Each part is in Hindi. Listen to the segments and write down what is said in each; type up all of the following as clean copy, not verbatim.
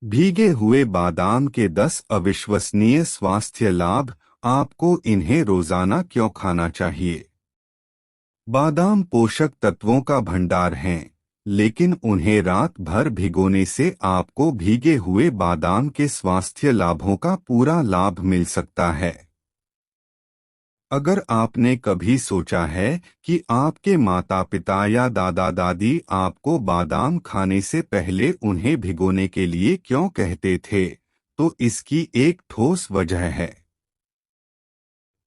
भीगे हुए बादाम के 10 अविश्वसनीय स्वास्थ्य लाभ। आपको इन्हें रोजाना क्यों खाना चाहिए? बादाम पोषक तत्वों का भंडार हैं, लेकिन उन्हें रात भर भिगोने से आपको भीगे हुए बादाम के स्वास्थ्य लाभों का पूरा लाभ मिल सकता है। अगर आपने कभी सोचा है कि आपके माता पिता या दादा दादी आपको बादाम खाने से पहले उन्हें भिगोने के लिए क्यों कहते थे, तो इसकी एक ठोस वजह है।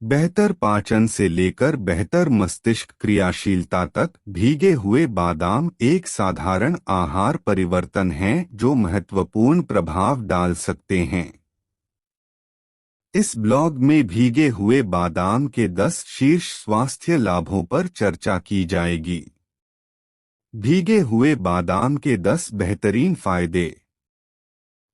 बेहतर पाचन से लेकर बेहतर मस्तिष्क क्रियाशीलता तक भीगे हुए बादाम एक साधारण आहार परिवर्तन है जो महत्वपूर्ण प्रभाव डाल सकते हैं। इस ब्लॉग में भीगे हुए बादाम के 10 शीर्ष स्वास्थ्य लाभों पर चर्चा की जाएगी। भीगे हुए बादाम के 10 बेहतरीन फायदे।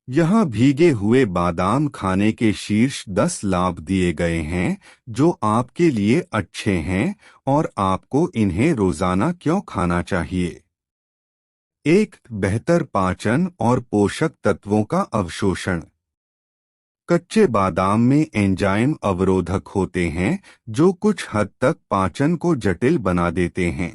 यहाँ भीगे हुए बादाम खाने के शीर्ष 10 लाभ दिए गए हैं जो आपके लिए अच्छे हैं और आपको इन्हें रोजाना क्यों खाना चाहिए। 1. बेहतर पाचन और पोषक तत्वों का अवशोषण। कच्चे बादाम में एंजाइम अवरोधक होते हैं जो कुछ हद तक पाचन को जटिल बना देते हैं।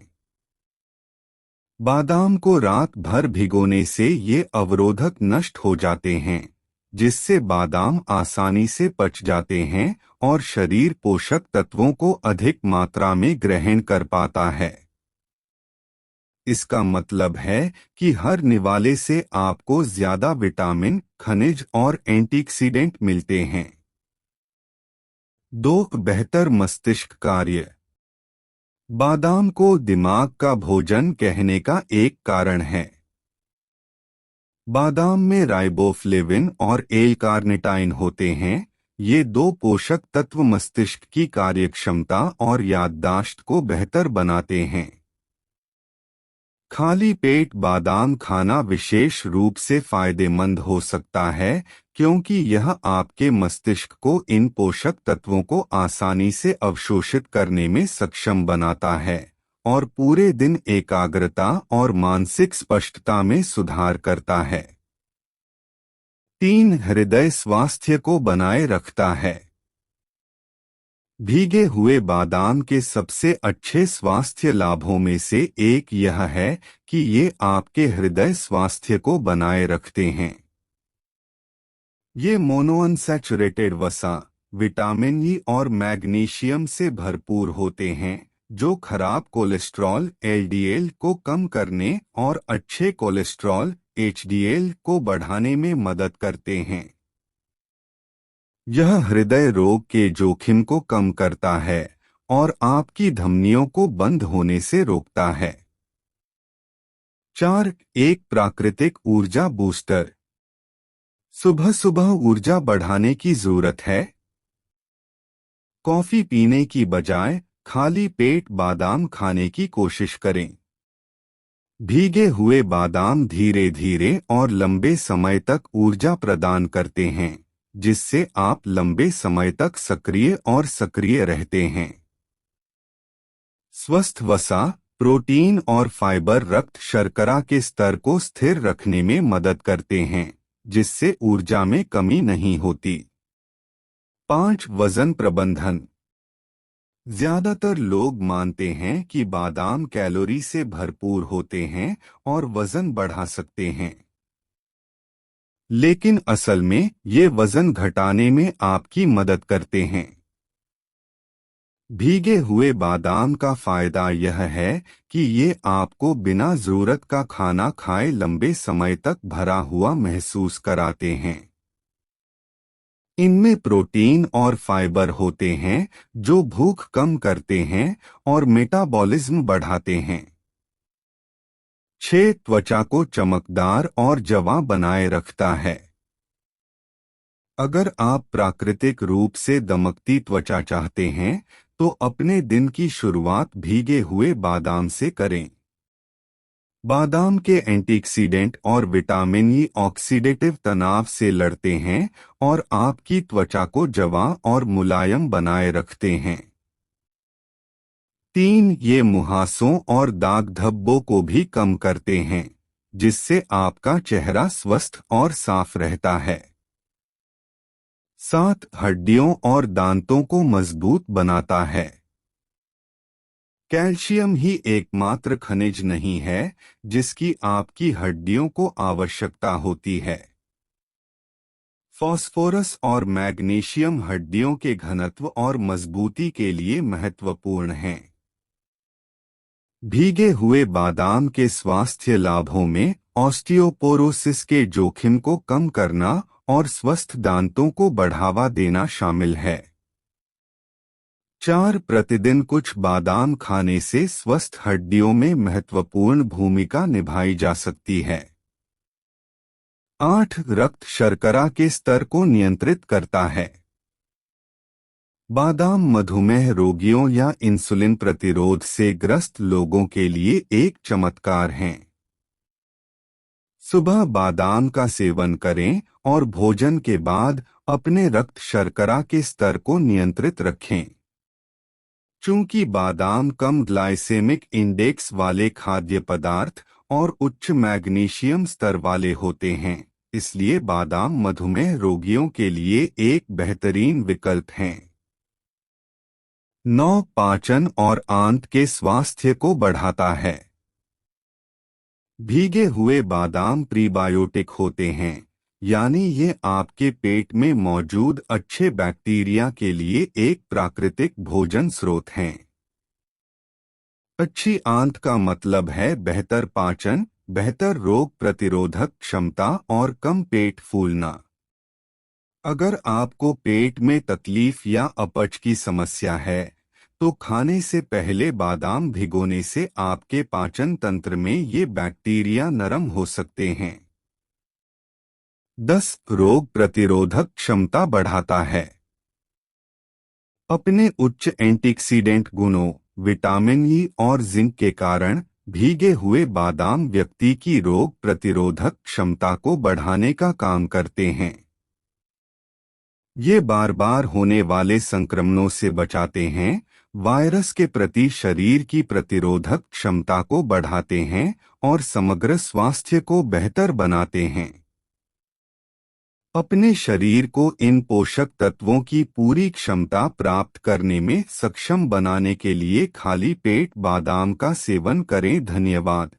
बादाम को रात भर भिगोने से ये अवरोधक नष्ट हो जाते हैं, जिससे बादाम आसानी से पच जाते हैं और शरीर पोषक तत्वों को अधिक मात्रा में ग्रहण कर पाता है। इसका मतलब है कि हर निवाले से आपको ज्यादा विटामिन, खनिज और एंटीऑक्सीडेंट मिलते हैं। 2. बेहतर मस्तिष्क कार्य। बादाम को दिमाग का भोजन कहने का एक कारण है। बादाम में राइबोफ्लेविन और एल-कार्निटाइन होते हैं। ये 2 पोषक तत्व मस्तिष्क की कार्यक्षमता और याददाश्त को बेहतर बनाते हैं। खाली पेट बादाम खाना विशेष रूप से फायदेमंद हो सकता है क्योंकि यह आपके मस्तिष्क को इन पोषक तत्वों को आसानी से अवशोषित करने में सक्षम बनाता है और पूरे दिन एकाग्रता और मानसिक स्पष्टता में सुधार करता है। 3. हृदय स्वास्थ्य को बनाए रखता है। भीगे हुए बादाम के सबसे अच्छे स्वास्थ्य लाभों में से एक यह है कि ये आपके हृदय स्वास्थ्य को बनाए रखते हैं। ये मोनोअनसैचुरेटेड वसा, विटामिन ई और मैग्नीशियम से भरपूर होते हैं जो खराब कोलेस्ट्रॉल एलडीएल को कम करने और अच्छे कोलेस्ट्रॉल एचडीएल को बढ़ाने में मदद करते हैं। यह हृदय रोग के जोखिम को कम करता है और आपकी धमनियों को बंद होने से रोकता है। 4. एक प्राकृतिक ऊर्जा बूस्टर। सुबह सुबह ऊर्जा बढ़ाने की जरूरत है? कॉफी पीने की बजाय खाली पेट बादाम खाने की कोशिश करें। भीगे हुए बादाम धीरे धीरे और लंबे समय तक ऊर्जा प्रदान करते हैं, जिससे आप लंबे समय तक सक्रिय रहते हैं। स्वस्थ वसा, प्रोटीन और फाइबर रक्त शर्करा के स्तर को स्थिर रखने में मदद करते हैं, जिससे ऊर्जा में कमी नहीं होती। 5. वजन प्रबंधन। ज्यादातर लोग मानते हैं कि बादाम कैलोरी से भरपूर होते हैं और वजन बढ़ा सकते हैं, लेकिन असल में ये वजन घटाने में आपकी मदद करते हैं। भीगे हुए बादाम का फायदा यह है कि ये आपको बिना जरूरत का खाना खाए लंबे समय तक भरा हुआ महसूस कराते हैं। इनमें प्रोटीन और फाइबर होते हैं जो भूख कम करते हैं और मेटाबॉलिज्म बढ़ाते हैं। 6. त्वचा को चमकदार और जवां बनाए रखता है। अगर आप प्राकृतिक रूप से दमकती त्वचा चाहते हैं तो अपने दिन की शुरुआत भीगे हुए बादाम से करें। बादाम के एंटीऑक्सीडेंट और विटामिन ई ऑक्सीडेटिव तनाव से लड़ते हैं और आपकी त्वचा को जवां और मुलायम बनाए रखते हैं। 3. ये मुहासों और दाग धब्बों को भी कम करते हैं, जिससे आपका चेहरा स्वस्थ और साफ रहता है। 7. हड्डियों और दांतों को मजबूत बनाता है। कैल्शियम ही एकमात्र खनिज नहीं है जिसकी आपकी हड्डियों को आवश्यकता होती है। फास्फोरस और मैग्नीशियम हड्डियों के घनत्व और मजबूती के लिए महत्वपूर्ण हैं। भीगे हुए बादाम के स्वास्थ्य लाभों में ऑस्टियोपोरोसिस के जोखिम को कम करना और स्वस्थ दांतों को बढ़ावा देना शामिल है। 4. प्रतिदिन कुछ बादाम खाने से स्वस्थ हड्डियों में महत्वपूर्ण भूमिका निभाई जा सकती है। 8. रक्त शर्करा के स्तर को नियंत्रित करता है। बादाम मधुमेह रोगियों या इंसुलिन प्रतिरोध से ग्रस्त लोगों के लिए एक चमत्कार हैं। सुबह बादाम का सेवन करें और भोजन के बाद अपने रक्त शर्करा के स्तर को नियंत्रित रखें। चूंकि बादाम कम ग्लाइसेमिक इंडेक्स वाले खाद्य पदार्थ और उच्च मैग्नीशियम स्तर वाले होते हैं, इसलिए बादाम मधुमेह रोगियों के लिए एक बेहतरीन विकल्प हैं। 9. पाचन और आंत के स्वास्थ्य को बढ़ाता है। भीगे हुए बादाम प्रीबायोटिक होते हैं, यानी ये आपके पेट में मौजूद अच्छे बैक्टीरिया के लिए एक प्राकृतिक भोजन स्रोत हैं। अच्छी आंत का मतलब है बेहतर पाचन, बेहतर रोग प्रतिरोधक क्षमता और कम पेट फूलना। अगर आपको पेट में तकलीफ या अपच की समस्या है, तो खाने से पहले बादाम भिगोने से आपके पाचन तंत्र में ये बैक्टीरिया नरम हो सकते हैं। 10. रोग प्रतिरोधक क्षमता बढ़ाता है। अपने उच्च एंटीऑक्सीडेंट गुणों, विटामिन ई और जिंक के कारण भीगे हुए बादाम व्यक्ति की रोग प्रतिरोधक क्षमता को बढ़ाने का काम करते हैं। ये बार बार होने वाले संक्रमणों से बचाते हैं, वायरस के प्रति शरीर की प्रतिरोधक क्षमता को बढ़ाते हैं और समग्र स्वास्थ्य को बेहतर बनाते हैं। अपने शरीर को इन पोषक तत्वों की पूरी क्षमता प्राप्त करने में सक्षम बनाने के लिए खाली पेट बादाम का सेवन करें। धन्यवाद।